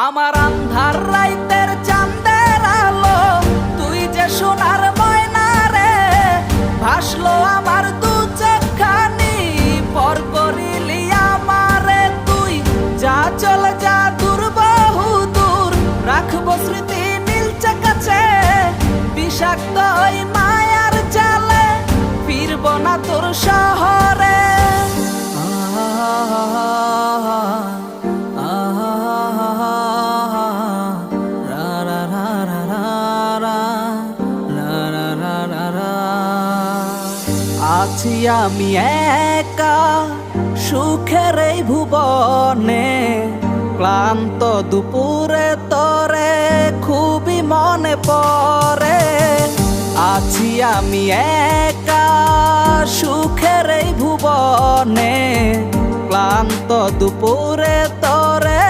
আমার আন্ধার রাইতের চাঁদের আলো, তুই যে সোনার ময়না রে, ভাসলো আমার দু চোখখানি, পর করিলি আমারে তুই। যা চলে যা দূর বহু দূর, রাখবো স্মৃতি নীলচে কাছে, বিষাক্ত ওই মায়ার জালে ফিরবো না তোর শহরে। আছি আমি একা সুখের এই ভুবনে, ক্লান্ত দুপুরে তোরে খুবই মনে পড়ে। আছি আমি একা সুখের এই ভুবনে, ক্লান্ত দুপুরে তোরে